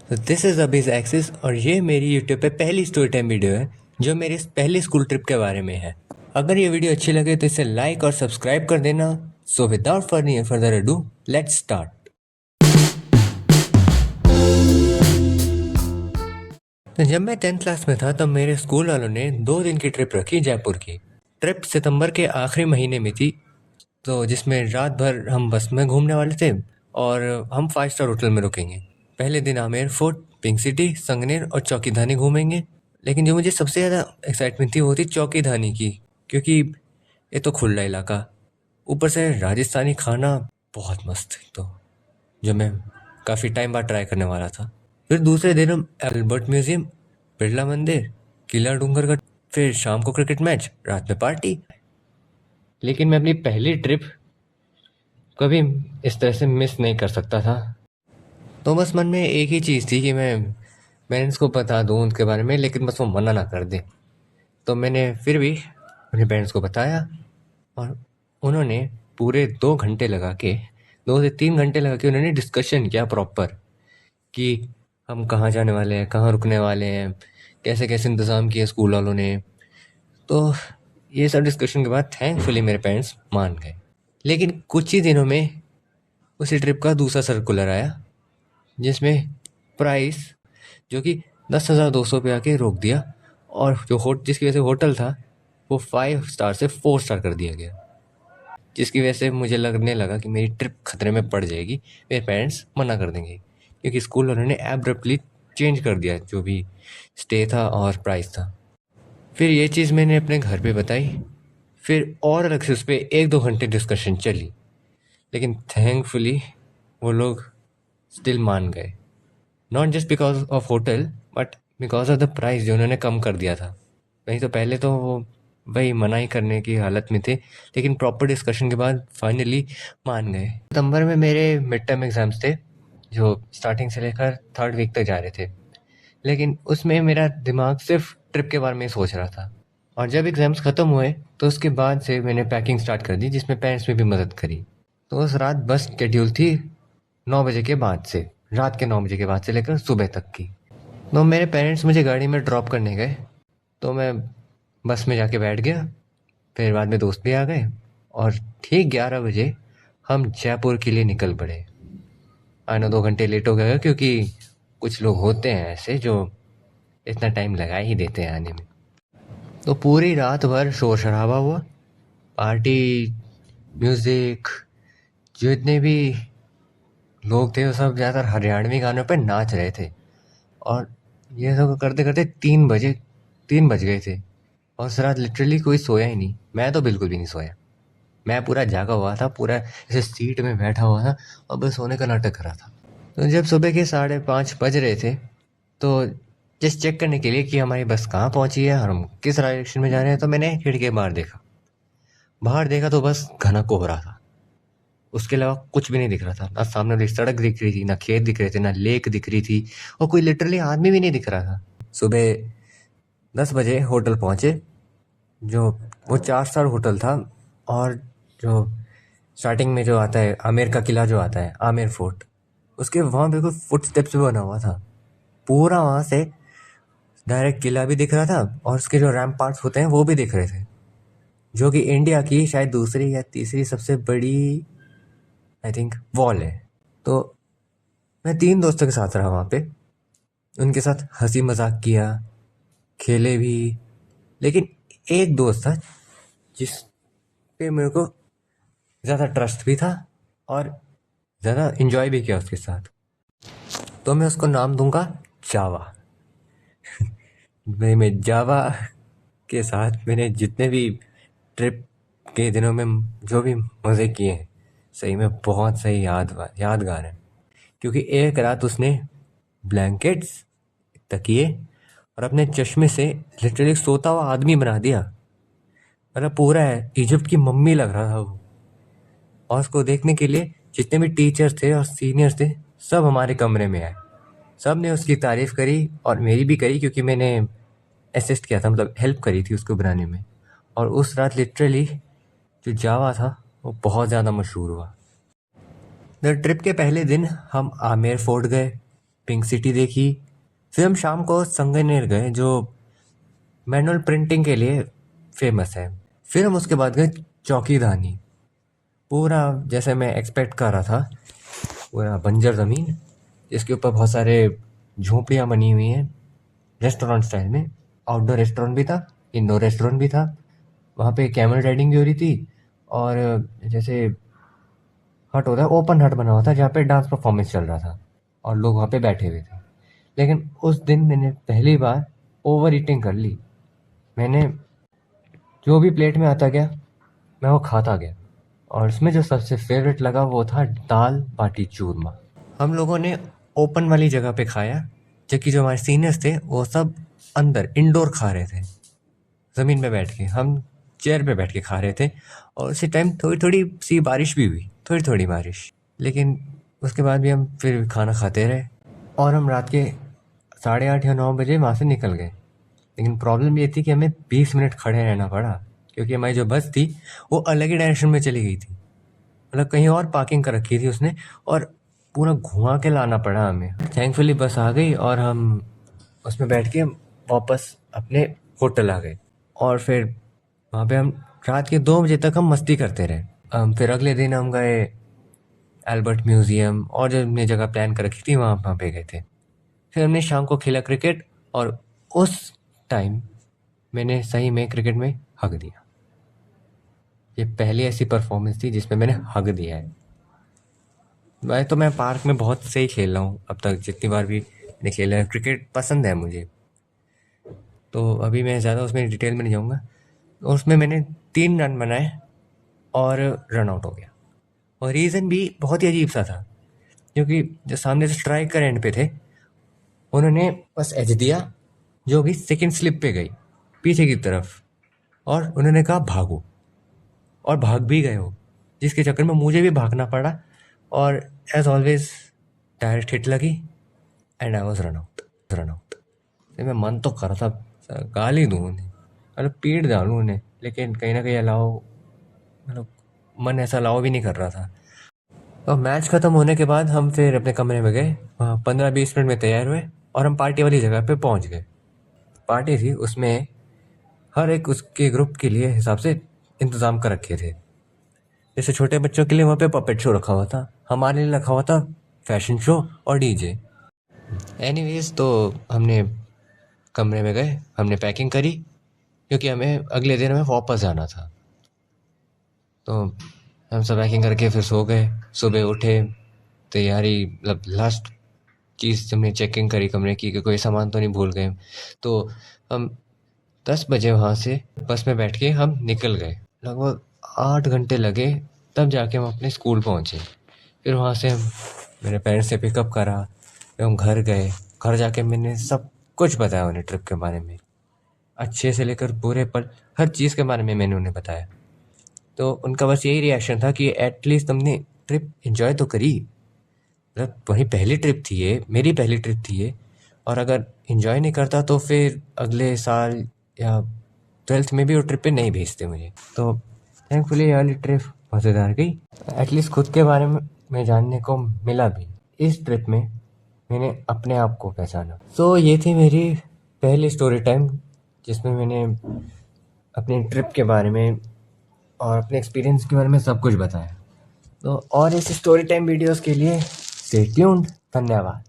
तो this is Abi's axis और ये मेरी यूट्यूब पे पहली स्टोरी टाइम वीडियो है जो मेरी पहली स्कूल ट्रिप के बारे में है। अगर ये वीडियो अच्छी लगे तो इसे लाइक और सब्सक्राइब कर देना। So without further ado let's start. तो जब मैं 10th क्लास में था तब मेरे स्कूल वालों ने 2 दिन की ट्रिप रखी जयपुर की। ट्रिप सितंबर के आखिरी महीने में थी, तो जिसमें रात भर हम बस में घूमने वाले थे और हम 5 स्टार होटल में रुकेंगे। पहले दिन आमेर फोर्ट, पिंक सिटी, संगनेर और चौकीधानी घूमेंगे। लेकिन जो मुझे सबसे ज़्यादा एक्साइटमेंट थी वो थी चौकीधानी की, क्योंकि ये तो खुला इलाका, ऊपर से राजस्थानी खाना बहुत मस्त है, तो जो मैं काफ़ी टाइम बाद ट्राई करने वाला था। फिर दूसरे दिन हम एल्बर्ट म्यूजियम, बिरला मंदिर, किला डूंगरगढ़, फिर शाम को क्रिकेट मैच, रात में पार्टी। लेकिन मैं अपनी पहली ट्रिप कभी इस तरह से मिस नहीं कर सकता था। तो बस मन में एक ही चीज़ थी कि मैं पेरेंट्स को बता दूँ उनके बारे में, लेकिन बस वो मना ना कर दें। तो मैंने फिर भी अपने पेरेंट्स को बताया और उन्होंने पूरे 2 घंटे लगा के 2 से 3 घंटे लगा के उन्होंने डिस्कशन किया प्रॉपर कि हम कहाँ जाने वाले हैं, कहाँ रुकने वाले हैं, कैसे कैसे इंतज़ाम किए स्कूल वालों ने। तो ये सब डिस्कशन के बाद थैंकफुली मेरे पेरेंट्स मान गए। लेकिन कुछ ही दिनों में उसी ट्रिप का दूसरा सर्कुलर आया जिसमें प्राइस जो कि 10,200 पे आके रोक दिया, और जो जिसकी वजह से होटल था वो 5 स्टार से 4 स्टार कर दिया गया, जिसकी वजह से मुझे लगने लगा कि मेरी ट्रिप खतरे में पड़ जाएगी। मेरे पेरेंट्स मना कर देंगे क्योंकि स्कूल वालों ने एब्रप्टली चेंज कर दिया जो भी स्टे था और प्राइस था। फिर ये चीज़ मैंने अपने घर पे बताई। फिर और अलग से उस पर 1-2 घंटे डिस्कशन चली, लेकिन थैंकफुली वो लोग स्टिल मान गए। Not just because of hotel but because of the price जो उन्होंने कम कर दिया था। नहीं तो पहले तो वो वही मना ही करने की हालत में थे, लेकिन प्रॉपर डिस्कशन के बाद फाइनली मान गए। सितंबर में मेरे मिड टर्म एग्ज़ाम्स थे जो स्टार्टिंग से लेकर 3rd वीक तक जा रहे थे, लेकिन उसमें मेरा दिमाग सिर्फ ट्रिप के बारे में ही सोच रहा था। और जब एग्ज़ाम्स ख़त्म हुए तो उसके बाद से मैंने पैकिंग स्टार्ट कर दी, जिसमें पेरेंट्स ने भी मदद करी। तो उस रात बस शेड्यूल थी 9 बजे के बाद से, रात के 9 बजे के बाद से लेकर सुबह तक की। तो मेरे पेरेंट्स मुझे गाड़ी में ड्रॉप करने गए, तो मैं बस में जाके बैठ गया। फिर बाद में दोस्त भी आ गए और ठीक 11 बजे हम जयपुर के लिए निकल पड़े। आना 2 घंटे लेट हो गया क्योंकि कुछ लोग होते हैं ऐसे जो इतना टाइम लगा ही देते हैं आने में। तो पूरी रात भर शोर शराबा हुआ, पार्टी, म्यूज़िक, जितने भी लोग थे वो सब ज़्यादातर हरियाणवी गानों पे नाच रहे थे। और ये सब करते करते 3 बज गए थे और उस रात लिटरली कोई सोया ही नहीं। मैं तो बिल्कुल भी नहीं सोया, मैं पूरा जागा हुआ था, पूरा ऐसे सीट में बैठा हुआ था और बस सोने का नाटक कर रहा था। तो जब सुबह के 5:30 बज रहे थे तो जस्ट चेक करने के लिए कि हमारी बस कहाँ पहुँची है और हम किस डायरेक्शन में जा रहे हैं, तो मैंने खिड़की के बाहर देखा तो बस घना कोहरा था। उसके अलावा कुछ भी नहीं दिख रहा था। ना सामने वाली सड़क दिख रही थी, ना खेत दिख रहे थे, ना लेक दिख रही थी, और कोई लिटरली आदमी भी नहीं दिख रहा था। सुबह 10 बजे होटल पहुँचे, जो वो 4 स्टार होटल था। और जो स्टार्टिंग में जो आता है आमेर का किला जो आता है, आमेर फोर्ट, उसके वहाँ बिल्कुल फुट स्टेप्स पे बना हुआ था। पूरा वहाँ से डायरेक्ट किला भी दिख रहा था और उसके जो रैम्प पार्ट्स होते हैं वो भी दिख रहे थे, जो कि इंडिया की शायद दूसरी या तीसरी सबसे बड़ी आई थिंक वॉल है। तो मैं 3 दोस्तों के साथ रहा वहाँ पे, उनके साथ हंसी मजाक किया, खेले भी। लेकिन एक दोस्त था जिस पे मेरे को ज़्यादा ट्रस्ट भी था और ज़्यादा इन्जॉय भी किया उसके साथ, तो मैं उसको नाम दूंगा जावा। मैं जावा के साथ मैंने जितने भी ट्रिप के दिनों में जो भी मज़े किए हैं, सही में बहुत सही यादगार है। क्योंकि एक रात उसने ब्लैंकेट्स, तकिए और अपने चश्मे से लिटरली सोता हुआ आदमी बना दिया। मतलब पूरा है इजिप्ट की मम्मी लग रहा था वो। और उसको देखने के लिए जितने भी टीचर्स थे और सीनियर्स थे सब हमारे कमरे में आए। सब ने उसकी तारीफ़ करी और मेरी भी करी, क्योंकि मैंने असिस्ट किया था, मतलब हेल्प करी थी उसको बनाने में। और उस रात लिटरली जो जावा था वो बहुत ज़्यादा मशहूर हुआ। द ट्रिप के पहले दिन हम आमेर फोर्ट गए, पिंक सिटी देखी। फिर हम शाम को संगनेर गए जो मैनुअल प्रिंटिंग के लिए फेमस है। फिर हम उसके बाद गए चौकीधानी। पूरा जैसे मैं एक्सपेक्ट कर रहा था, पूरा बंजर ज़मीन जिसके ऊपर बहुत सारे झोंपड़ियाँ बनी हुई हैं रेस्टोरेंट स्टाइल में। आउटडोर रेस्टोरेंट भी था, इंडोर रेस्टोरेंट भी था। वहाँ पे कैमल राइडिंग भी हो रही थी और जैसे हट होता है, ओपन हट बना हुआ था जहाँ पे डांस परफॉर्मेंस चल रहा था और लोग वहाँ पे बैठे हुए थे। लेकिन उस दिन मैंने पहली बार ओवर ईटिंग कर ली। मैंने जो भी प्लेट में आता गया मैं वो खाता गया और उसमें जो सबसे फेवरेट लगा वो था दाल बाटी चूरमा। हम लोगों ने ओपन वाली जगह पे खाया, जबकि जो हमारे सीनियर्स थे वो सब अंदर इंडोर खा रहे थे ज़मीन पे बैठ के। हम चेयर पे बैठ के खा रहे थे और उसी टाइम थोड़ी थोड़ी सी बारिश भी हुई, थोड़ी थोड़ी बारिश। लेकिन उसके बाद भी हम फिर खाना खाते रहे और हम रात के 8:30 या 9 बजे वहाँ से निकल गए। लेकिन प्रॉब्लम ये थी कि हमें 20 मिनट खड़े रहना पड़ा क्योंकि हमारी जो बस थी वो अलग ही डायरेक्शन में चली गई थी। मतलब कहीं और पार्किंग कर रखी थी उसने और पूरा घुमा के लाना पड़ा हमें। थैंकफुली बस आ गई और हम उसमें बैठ के वापस अपने होटल आ गए और फिर वहाँ पे हम रात के 2 बजे तक हम मस्ती करते रहे। फिर अगले दिन हम गए एल्बर्ट म्यूज़ियम और जो हमने जगह प्लान कर रखी थी वहाँ पे गए थे। फिर हमने शाम को खेला क्रिकेट और उस टाइम मैंने सही में क्रिकेट में हक दिया। ये पहली ऐसी परफॉर्मेंस थी जिसमें मैंने हक दिया है। मैं पार्क में बहुत सही खेल रहा हूँ अब तक, जितनी बार भी मैंने खेला है। क्रिकेट पसंद है मुझे, तो अभी मैं ज़्यादा उसमें डिटेल में नहीं जाऊँगा। और उसमें मैंने 3 रन बनाए और रन आउट हो गया। और रीज़न भी बहुत ही अजीब सा था क्योंकि जो सामने से स्ट्राइक का एंड पे थे उन्होंने बस एज दिया जो कि सेकंड स्लिप पे गई पीछे की तरफ और उन्होंने कहा भागो और भाग भी गए हो, जिसके चक्कर में मुझे भी भागना पड़ा और एज ऑलवेज डायरेक्ट हिट लगी and I was run out. मैं मन तो कर रहा था गाली दूँ उन्हें, मतलब पीट डालूँ उन्हें, लेकिन कहीं ना कहीं अलाउ, मतलब मन ऐसा अलाउ भी नहीं कर रहा था। और मैच ख़त्म होने के बाद हम फिर अपने कमरे में गए, वहाँ 15-20 मिनट में तैयार हुए और हम पार्टी वाली जगह पे पहुँच गए। पार्टी थी, उसमें हर एक उसके ग्रुप के लिए हिसाब से इंतज़ाम कर रखे थे। जैसे छोटे बच्चों के लिए वहाँ पे पपेट शो रखा हुआ था, हमारे लिए रखा हुआ था फैशन शो और डीजे। एनीवेज तो हमने कमरे में गए, हमने पैकिंग करी क्योंकि हमें अगले दिन हमें वापस जाना था। तो हम सब पैकिंग करके फिर सो गए। सुबह उठे, तैयारी मतलब लास्ट चीज़ हमने चेकिंग करी कमरे की कि कोई सामान तो नहीं भूल गए। तो हम 10 बजे वहाँ से बस में बैठ के हम निकल गए। लगभग 8 घंटे लगे तब जाके हम अपने स्कूल पहुँचे। फिर वहाँ से हम मेरे पेरेंट्स से पिकअप करा, फिर हम घर गए। घर जाके मैंने सब कुछ बताया उन्हें ट्रिप के बारे में, अच्छे से लेकर बुरे पल, हर चीज़ के बारे में मैंने उन्हें बताया। तो उनका बस यही रिएक्शन था कि एटलीस्ट तुमने ट्रिप एंजॉय तो करी। मतलब वही पहली ट्रिप थी ये, मेरी पहली ट्रिप थी ये, और अगर एंजॉय नहीं करता तो फिर अगले साल या 12th में भी वो ट्रिप पे नहीं भेजते मुझे। तो थैंकफुली ये वाली ट्रिप मज़ेदार गई, एटलीस्ट खुद के बारे में जानने को मिला भी। इस ट्रिप में मैंने अपने आप को पहचाना। तो ये थी मेरी पहली स्टोरी टाइम जिसमें मैंने अपनी ट्रिप के बारे में और अपने एक्सपीरियंस के बारे में सब कुछ बताया। तो और इस स्टोरी टाइम वीडियोस के लिए स्टे ट्यून्ड। धन्यवाद।